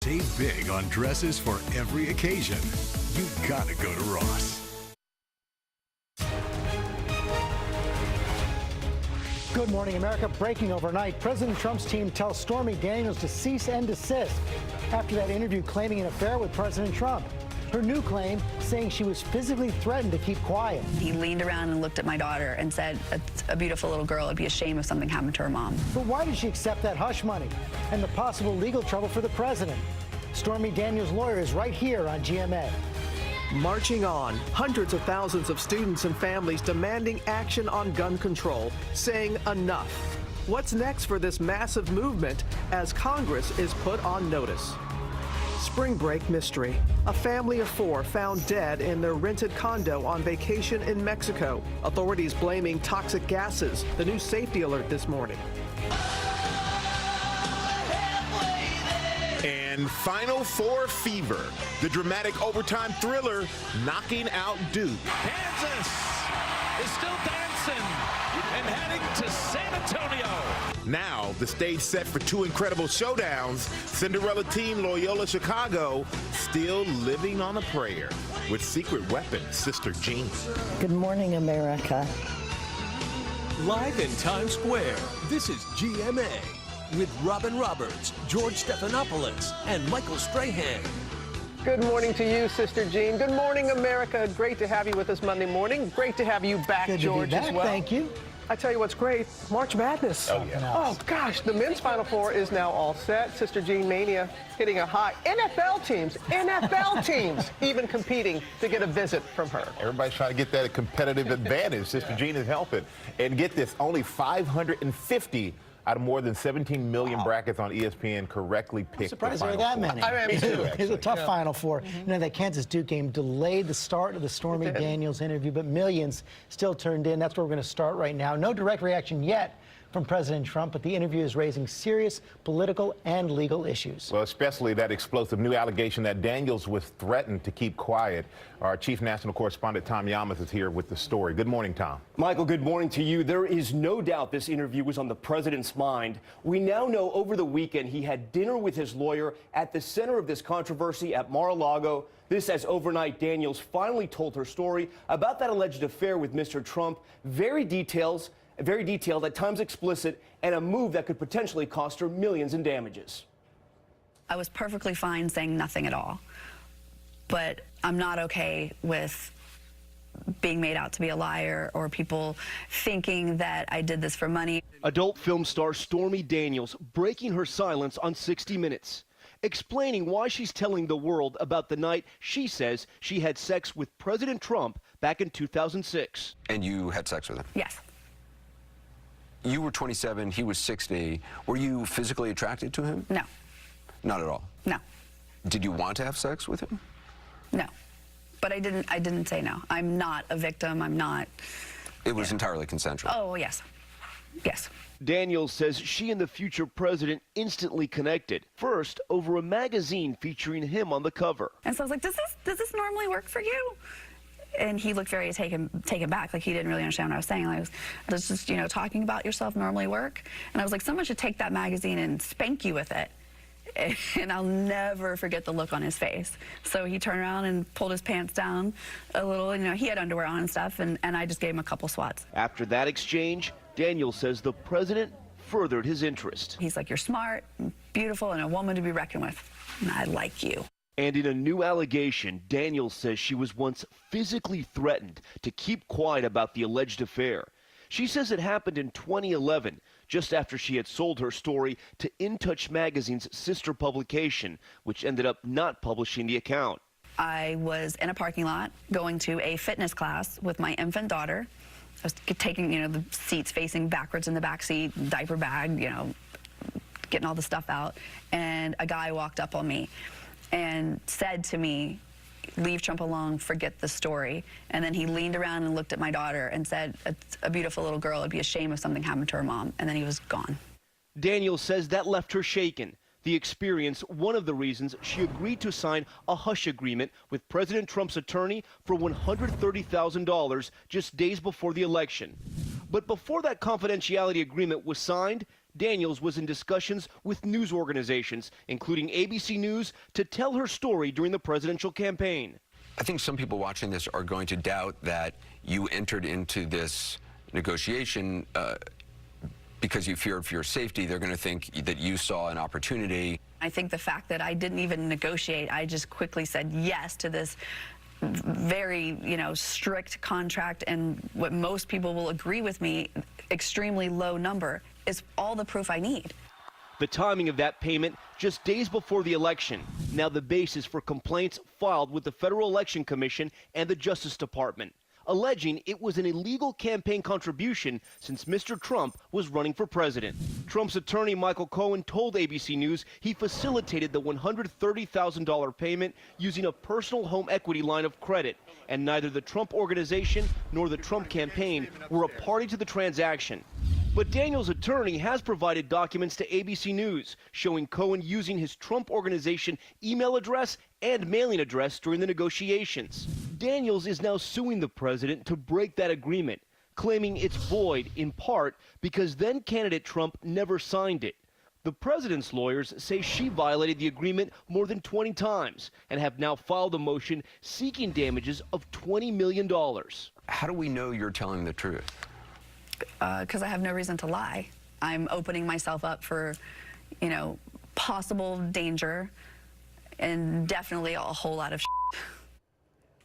Save big on dresses for every occasion. You gotta go to Ross. Good morning, America. Breaking overnight, President Trump's team tells Stormy Daniels to cease and desist after that interview claiming an affair with President Trump. Her new claim saying she was physically threatened to keep quiet. He leaned around and looked at my daughter and said, "It's a beautiful little girl. It'd be a shame if something happened to her mom." But why did she accept that hush money and the possible legal trouble for the president? Stormy Daniels' lawyer is right here on GMA. Marching on, hundreds of thousands of students and families demanding action on gun control, saying enough. What's next for this massive movement as Congress is put on notice? Spring break mystery. A family of 4 found dead in their rented condo on vacation in Mexico. Authorities blaming toxic gases. The new safety alert this morning. And Final Four fever, the dramatic overtime thriller knocking out Duke. Kansas is still dancing and heading to San Antonio. Now, the stage set for 2 incredible showdowns. Cinderella team Loyola Chicago still living on a prayer with secret weapon, Sister Jean. Good morning, America. Live in Times Square, this is GMA with Robin Roberts, George Stephanopoulos, and Michael Strahan. Good morning to you, Sister Jean. Good morning, America. Great to have you with us Monday morning. Great to have you back, Good George, to be back. as well. Thank you. I tell you what's great, March Madness. Oh, yeah. Oh, gosh, the men's Final Four is now all set. Sister Jean Mania hitting a high. NFL teams even competing to get a visit from her. Everybody's trying to get that competitive advantage. Sister Jean is helping. And get this, only 550 out of more than 17 million brackets on ESPN correctly picked. I'm surprised there are the that Final many. Four. I mean, me too. It's a tough Final Four. You know, that Kansas Duke game delayed the start of the Stormy Daniels interview, but millions still turned in. That's where we're going to start right now. No direct reaction yet from President Trump, but the interview is raising serious political and legal issues. Well, especially that explosive new allegation that Daniels was threatened to keep quiet. Our chief national correspondent, Tom Yamas, is here with the story. Good morning, Tom. Michael, good morning to you. There is no doubt this interview was on the president's mind. We now know over the weekend he had dinner with his lawyer at the center of this controversy at Mar-a-Lago. This as overnight Daniels finally told her story about that alleged affair with Mr. Trump. Very detailed, at times explicit, and a move that could potentially cost her millions in damages. I was perfectly fine saying nothing at all, but I'm not okay with being made out to be a liar or people thinking that I did this for money. Adult film star Stormy Daniels breaking her silence on 60 Minutes, explaining why she's telling the world about the night she says she had sex with President Trump back in 2006. And you had sex with him? Yes. You were 27, he was 60. Were you physically attracted to him? No. Not at all? No. Did you want to have sex with him? No. But I didn't say no. I'm not a victim. I'm not. It was entirely consensual? Oh, yes. Yes. Daniels says she and the future president instantly connected. First, over a magazine featuring him on the cover. And so I was like, does this normally work for you? And he looked very taken back, like he didn't really understand what I was saying. Like, does just, talking about yourself normally work? And I was like, someone should take that magazine and spank you with it. And I'll never forget the look on his face. So he turned around and pulled his pants down a little. He had underwear on and stuff, and I just gave him a couple swats. After that exchange, Daniels says the president furthered his interest. He's like, you're smart, and beautiful, and a woman to be reckoned with. And I like you. And in a new allegation, Daniels says she was once physically threatened to keep quiet about the alleged affair. She says it happened in 2011, just after she had sold her story to In Touch magazine's sister publication, which ended up not publishing the account. I was in a parking lot going to a fitness class with my infant daughter. I was taking, the seats facing backwards in the back seat, diaper bag, getting all the stuff out. And a guy walked up on me and said to me, leave Trump alone, forget the story. And then he leaned around and looked at my daughter and said, it's a beautiful little girl. It'd be a shame if something happened to her mom. And then he was gone. Daniels says that left her shaken. The experience, one of the reasons she agreed to sign a hush agreement with President Trump's attorney for $130,000 just days before the election. But before that confidentiality agreement was signed, Daniels was in discussions with news organizations, including ABC News, to tell her story during the presidential campaign. I think some people watching this are going to doubt that you entered into this negotiation because you feared for your safety. They're going to think that you saw an opportunity. I think the fact that I didn't even negotiate, I just quickly said yes to this very, strict contract, and what most people will agree with me, extremely low number, is all the proof I need. The timing of that payment just days before the election. Now the basis for complaints filed with the Federal Election Commission and the Justice Department, alleging it was an illegal campaign contribution since Mr. Trump was running for president. Trump's attorney, Michael Cohen, told ABC News he facilitated the $130,000 payment using a personal home equity line of credit, and neither the Trump organization nor the Trump campaign were a party to the transaction. But Daniels' attorney has provided documents to ABC News showing Cohen using his Trump organization email address and mailing address during the negotiations. Daniels is now suing the president to break that agreement, claiming it's void in part because then candidate Trump never signed it. The president's lawyers say she violated the agreement more than 20 times and have now filed a motion seeking damages of $20 million. How do we know you're telling the truth? Because I have no reason to lie. I'm opening myself up for, possible danger and definitely a whole lot of shit.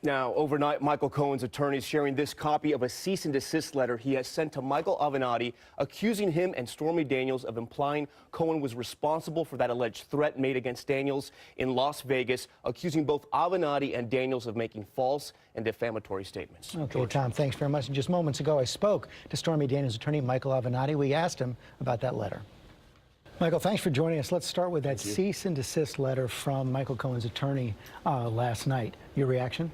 Now, overnight, Michael Cohen's attorney is sharing this copy of a cease and desist letter he has sent to Michael Avenatti, accusing him and Stormy Daniels of implying Cohen was responsible for that alleged threat made against Daniels in Las Vegas, accusing both Avenatti and Daniels of making false and defamatory statements. Okay, George. Tom, thanks very much. And just moments ago, I spoke to Stormy Daniels' attorney, Michael Avenatti. We asked him about that letter. Michael, thanks for joining us. Let's start with that cease and desist letter from Michael Cohen's attorney last night. Your reaction?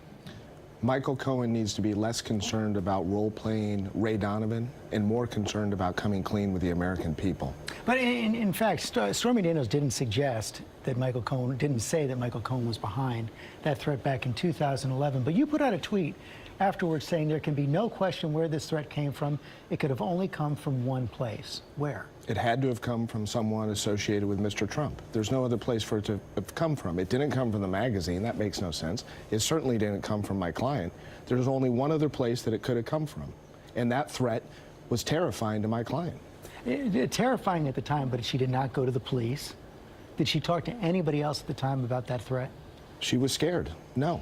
Michael Cohen needs to be less concerned about role-playing Ray Donovan and more concerned about coming clean with the American people. But in fact, Stormy Daniels didn't suggest that Michael Cohen, didn't say that Michael Cohen was behind that threat back in 2011. But you put out a tweet afterwards saying there can be no question where this threat came from. It could have only come from one place. Where? It had to have come from someone associated with Mr. Trump. There's no other place for it to have come from. It didn't come from the magazine. That makes no sense. It certainly didn't come from my client. There's only one other place that it could have come from. And that threat was terrifying to my client. Terrifying at the time, but she did not go to the police. Did she talk to anybody else at the time about that threat? She was scared. No.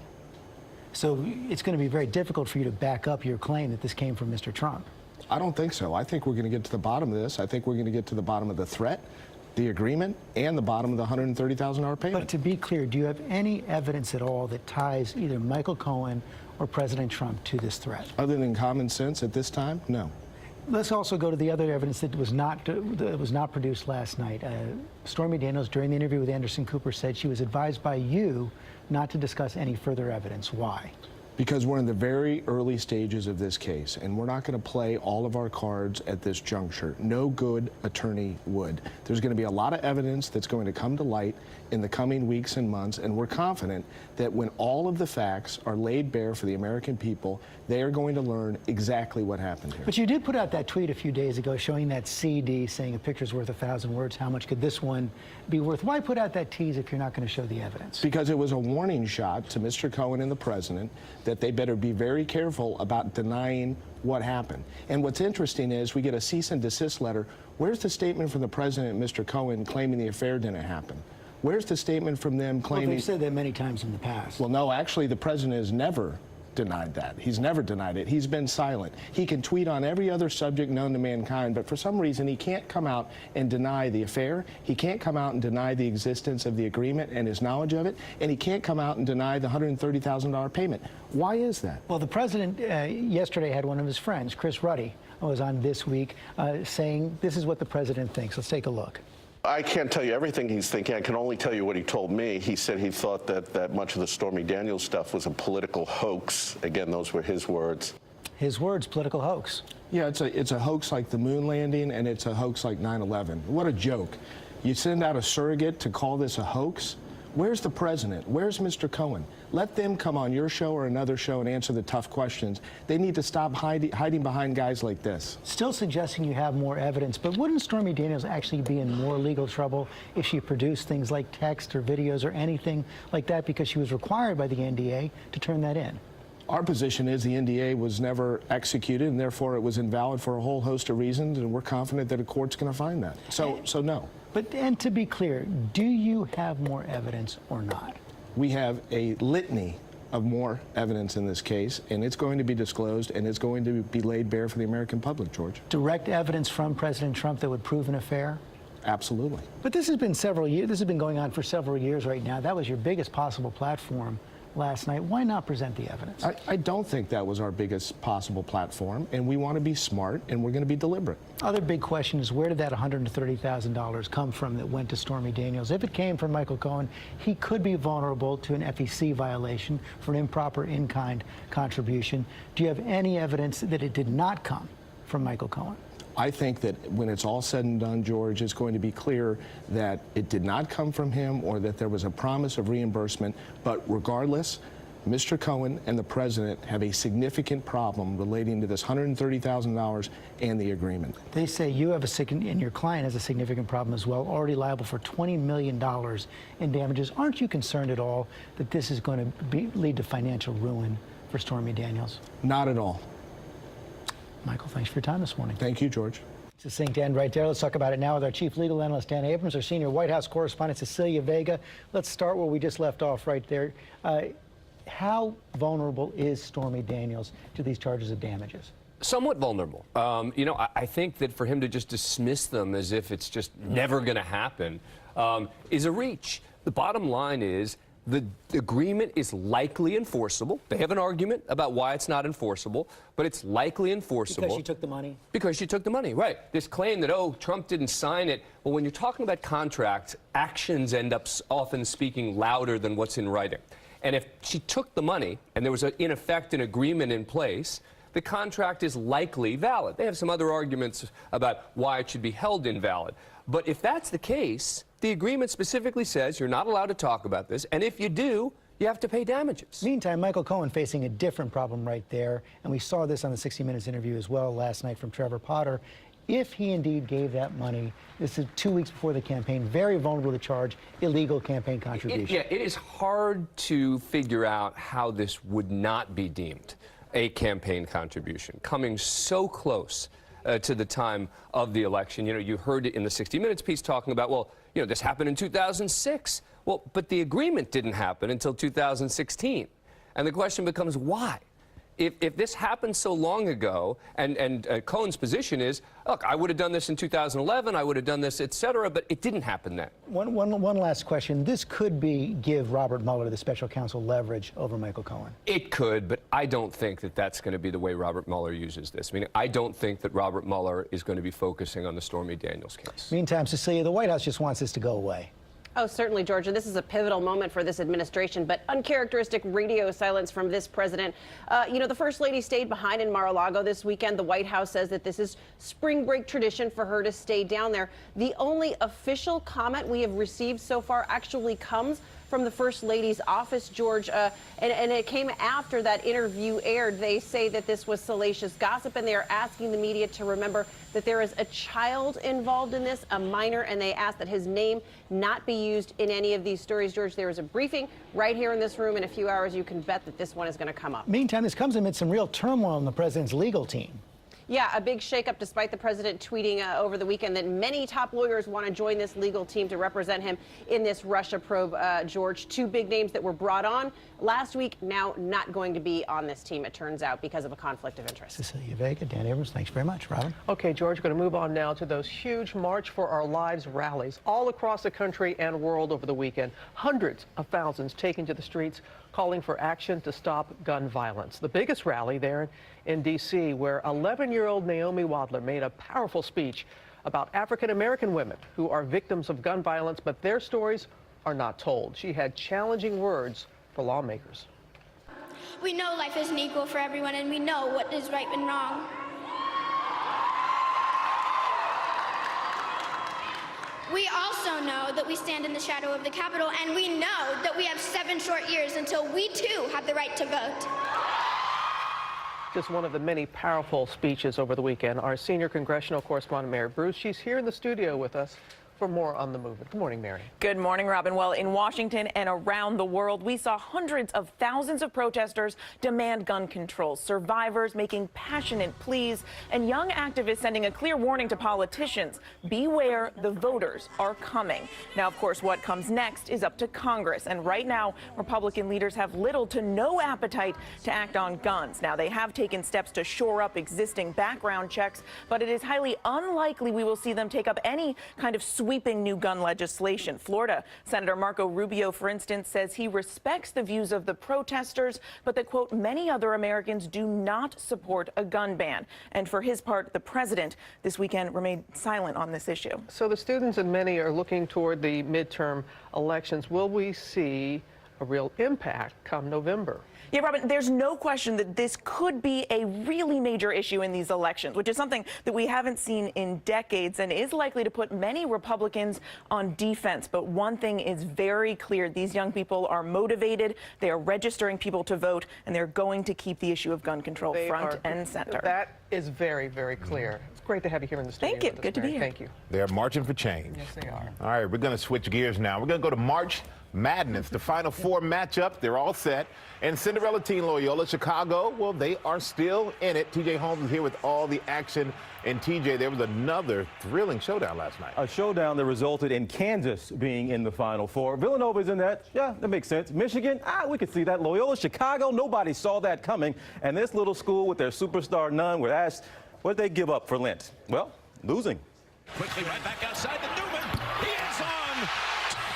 So it's going to be very difficult for you to back up your claim that this came from Mr. Trump. I don't think so. I think we're going to get to the bottom of this. I think we're going to get to the bottom of the threat, the agreement, and the bottom of the $130,000 payment. But to be clear, do you have any evidence at all that ties either Michael Cohen or President Trump to this threat? Other than common sense at this time, no. Let's also go to the other evidence that was not produced last night. Stormy Daniels, during the interview with Anderson Cooper, said she was advised by you not to discuss any further evidence. Why? Because we're in the very early stages of this case, and we're not going to play all of our cards at this juncture. No good attorney would. There's going to be a lot of evidence that's going to come to light in the coming weeks and months, and we're confident that when all of the facts are laid bare for the American people, they are going to learn exactly what happened here. But you did put out that tweet a few days ago showing that CD saying a picture's worth 1,000 words. How much could this one be worth? Why put out that tease if you're not going to show the evidence? Because it was a warning shot to Mr. Cohen and the president that they better be very careful about denying what happened. And what's interesting is we get a cease and desist letter. Where's the statement from the president, Mr. Cohen, claiming the affair didn't happen? Where's the statement from them claiming... Well, they've said that many times in the past. Well, no, actually, the president has never denied that. He's never denied it. He's been silent. He can tweet on every other subject known to mankind, but for some reason, he can't come out and deny the affair. He can't come out and deny the existence of the agreement and his knowledge of it, and he can't come out and deny the $130,000 payment. Why is that? Well, the president yesterday had one of his friends, Chris Ruddy, was on This Week, saying this is what the president thinks. Let's take a look. I can't tell you everything he's thinking. I can only tell you what he told me. He said he thought that much of the Stormy Daniels stuff was a political hoax. Again, those were his words. His words, political hoax. Yeah, it's a hoax like the moon landing, and it's a hoax like 9/11. What a joke. You send out a surrogate to call this a hoax? Where's the president? Where's Mr. Cohen? Let them come on your show or another show and answer the tough questions. They need to stop hiding behind guys like this. Still suggesting you have more evidence, but wouldn't Stormy Daniels actually be in more legal trouble if she produced things like text or videos or anything like that, because she was required by the NDA to turn that in? Our position is the NDA was never executed, and therefore it was invalid for a whole host of reasons, and we're confident that a court's going to find that. So no. But, and to be clear, do you have more evidence or not? We have a litany of more evidence in this case, and it's going to be disclosed, and it's going to be laid bare for the American public, George. Direct evidence from President Trump that would prove an affair? Absolutely. But this has been several years. This has been going on for several years right now. That was your biggest possible platform last night. Why not present the evidence? I don't think that was our biggest possible platform, and we want to be smart, and we're going to be deliberate. Other big question is, where did that $130,000 come from that went to Stormy Daniels? If it came from Michael Cohen, he could be vulnerable to an FEC violation for an improper in-kind contribution. Do you have any evidence that it did not come from Michael Cohen? I think that when it's all said and done, George, it's going to be clear that it did not come from him or that there was a promise of reimbursement. But regardless, Mr. Cohen and the president have a significant problem relating to this $130,000 and the agreement. They say you have and your client has a significant problem as well, already liable for $20 million in damages. Aren't you concerned at all that this is going to lead to financial ruin for Stormy Daniels? Not at all. Michael, thanks for your time this morning. Thank you, George. Succinct end right there. Let's talk about it now with our chief legal analyst, Dan Abrams, our senior White House correspondent, Cecilia Vega. Let's start where we just left off right there. How vulnerable is Stormy Daniels to these charges of damages? Somewhat vulnerable. You know, I think that for him to just dismiss them as if it's just never going to happen is a reach. The bottom line is the agreement is likely enforceable. They have an argument about why it's not enforceable, but it's likely enforceable. Because she took the money? Because she took the money, right. This claim that, oh, Trump didn't sign it. Well, when you're talking about contracts, actions end up often speaking louder than what's in writing. And if she took the money and there was, in effect, an agreement in place, the contract is likely valid. They have some other arguments about why it should be held invalid. But if that's the case, the agreement specifically says you're not allowed to talk about this, and if you do, you have to pay damages. Meantime, Michael Cohen facing a different problem right there, and we saw this on the 60 Minutes interview as well last night from Trevor Potter. If he indeed gave that money, this is 2 weeks before the campaign, very vulnerable to charge illegal campaign contribution. It is hard to figure out how this would not be deemed a campaign contribution, coming so close to the time of the election. You know, you heard it in the 60 Minutes piece talking about, well, you know, this happened in 2006. Well, but the agreement didn't happen until 2016. And the question becomes, why? If this happened so long ago, and Cohen's position is, look, I would have done this in 2011, I would have done this, et cetera, but it didn't happen then. One last question. This could give Robert Mueller, the special counsel, leverage over Michael Cohen. It could, but I don't think that that's going to be the way Robert Mueller uses this. I mean, I don't think that Robert Mueller is going to be focusing on the Stormy Daniels case. Meantime, Cecilia, the White House just wants this to go away. Oh, certainly, Georgia. This is a pivotal moment for this administration, but uncharacteristic radio silence from this president. You know, the First Lady stayed behind in Mar-a-Lago this weekend. The White House says that this is spring break tradition for her to stay down there. The only official comment we have received so far actually comes from the First Lady's office, George, and it came after that interview aired. They say that this was salacious gossip, and they are asking the media to remember that there is a child involved in this, a minor, and they ask that his name not be used in any of these stories. George, there is a briefing right here in this room in a few hours. You can bet that this one is going to come up. Meantime, this comes amid some real turmoil in the president's legal team. Yeah, a big shakeup despite the president tweeting over the weekend that many top lawyers want to join this legal team to represent him in this Russia probe, George. Two big names that were brought on last week, now not going to be on this team, it turns out, because of a conflict of interest. Cecilia Vega, Dan Abrams, thanks very much. Robin? Okay, George, we're going to move on now to those huge March for Our Lives rallies all across the country and world over the weekend. Hundreds of thousands taking to the streets calling for action to stop gun violence. The biggest rally there in D.C., where 11-year-old Naomi Wadler made a powerful speech about African-American women who are victims of gun violence, but their stories are not told. She had challenging words for lawmakers. We know life isn't equal for everyone, and we know what is right and wrong. We also know that we stand in the shadow of the Capitol, and we know that we have 7 short years until we too have the right to vote. Just one of the many powerful speeches over the weekend. Our senior congressional correspondent, Mary Bruce, she's here in the studio with us for more on the movement. Good morning, Mary. Good morning, Robin. Well, in Washington and around the world, we saw hundreds of thousands of protesters demand gun control, survivors making passionate pleas, and young activists sending a clear warning to politicians. Beware, the voters are coming. Now, of course, what comes next is up to Congress. And right now, Republican leaders have little to no appetite to act on guns. Now, they have taken steps to shore up existing background checks, but it is highly unlikely we will see them take up any kind of sweeping new gun legislation. Florida Senator Marco Rubio, for instance, says he respects the views of the protesters, but that, quote, many other Americans do not support a gun ban. And for his part, the president this weekend remained silent on this issue. So the students and many are looking toward the midterm elections. Will we see a real impact come November? Yeah, Robin, there's no question that this could be a really major issue in these elections, which is something that we haven't seen in decades and is likely to put many Republicans on defense. But one thing is very clear. These young people are motivated. They are registering people to vote, and they're going to keep the issue of gun control front and center. That is very, very clear. It's great to have you here in the studio. Thank you. Good to be here. Thank you. They're marching for change. Yes, they are. All right, we're going to switch gears now. We're going to go to March Madness, the Final Four matchup. They're all set. And Cinderella team Loyola Chicago, well, they are still in it. TJ Holmes is here with all the action. And TJ, there was another thrilling showdown last night. A showdown that resulted in Kansas being in the Final Four. Villanova's in that. Yeah, that makes sense. Michigan, we could see that. Loyola Chicago, nobody saw that coming. And this little school with their superstar Nunn were asked, what did they give up for Lent? Well, losing. Quickly right back outside the Newman. He is on.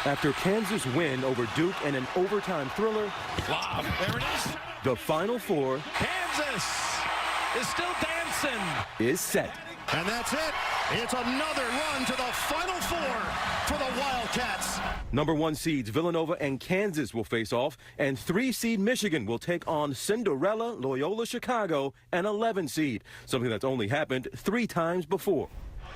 After Kansas' win over Duke and an overtime thriller, Lob. There it is. the Final Four Kansas is still dancing. is set. And that's it. It's another run to the Final Four for the Wildcats. Number 1 seeds Villanova and Kansas will face off, and 3 seed Michigan will take on Cinderella, Loyola Chicago, and 11 seed, something that's only happened 3 times before.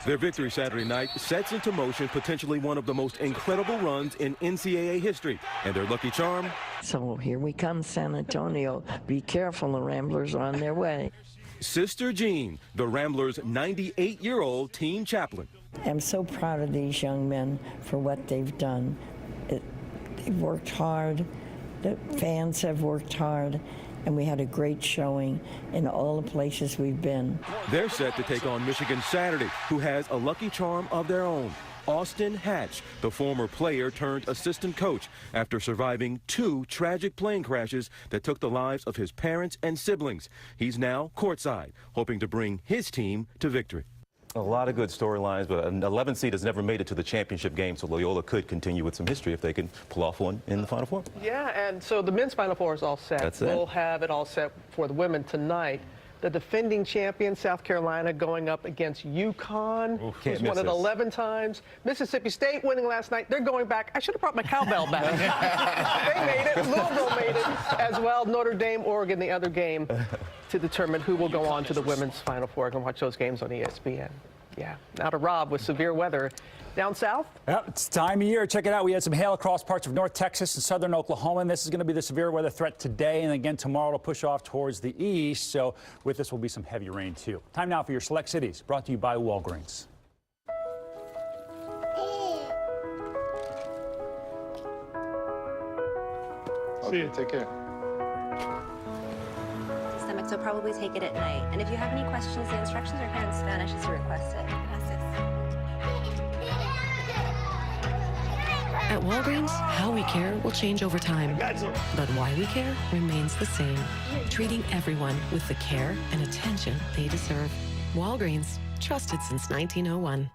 Their victory Saturday night sets into motion potentially one of the most incredible runs in NCAA history, and their lucky charm. So here we come, San Antonio. Be careful, the Ramblers are on their way. Sister Jean, the Ramblers' 98-year-old team chaplain. I'm so proud of these young men for what they've done. They've worked hard. The fans have worked hard. And we had a great showing in all the places we've been. They're set to take on Michigan Saturday, who has a lucky charm of their own. Austin Hatch, the former player turned assistant coach, after surviving 2 tragic plane crashes that took the lives of his parents and siblings. He's now courtside, hoping to bring his team to victory. A lot of good storylines, but an 11 seed has never made it to the championship game, so Loyola could continue with some history if they can pull off one in the Final Four. Yeah, and so the men's Final Four is all set. That's it. We'll have it all set for the women tonight. The defending champion, South Carolina, going up against UConn, who's won it 11 times. Mississippi State winning last night. They're going back. I should have brought my cowbell back. They made it. Louisville made it as well. Notre Dame, Oregon, the other game to determine who will go on to the women's Final Four. I can watch those games on ESPN. Yeah. Now to Rob with severe weather down south. Yep, it's time of year. Check it out. We had some hail across parts of North Texas and southern Oklahoma. And this is going to be the severe weather threat today. And again, tomorrow it'll push off towards the east. So with this will be some heavy rain, too. Time now for your Select Cities, brought to you by Walgreens. See you. Take care. So probably take it at night. And if you have any questions, the instructions are here in Spanish as you request it. At Walgreens, how we care will change over time. But why we care remains the same. Treating everyone with the care and attention they deserve. Walgreens, trusted since 1901.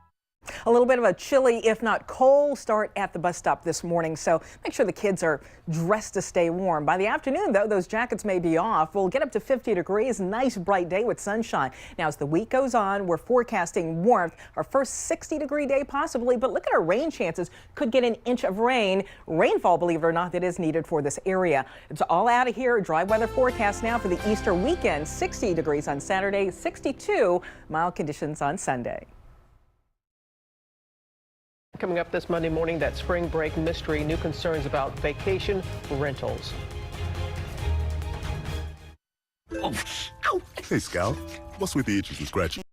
A little bit of a chilly, if not cold, start at the bus stop this morning, so make sure the kids are dressed to stay warm. By the afternoon, though, those jackets may be off. We'll get up to 50 degrees, nice bright day with sunshine. Now, as the week goes on, we're forecasting warmth. Our first 60-degree day possibly, but look at our rain chances. Could get an inch of rain. Rainfall, believe it or not, that is needed for this area. It's all out of here. Dry weather forecast now for the Easter weekend. 60 degrees on Saturday, 62 mild conditions on Sunday. Coming up this Monday morning, that spring break mystery, new concerns about vacation rentals. Hey, Scout, what's with the itches and scratches?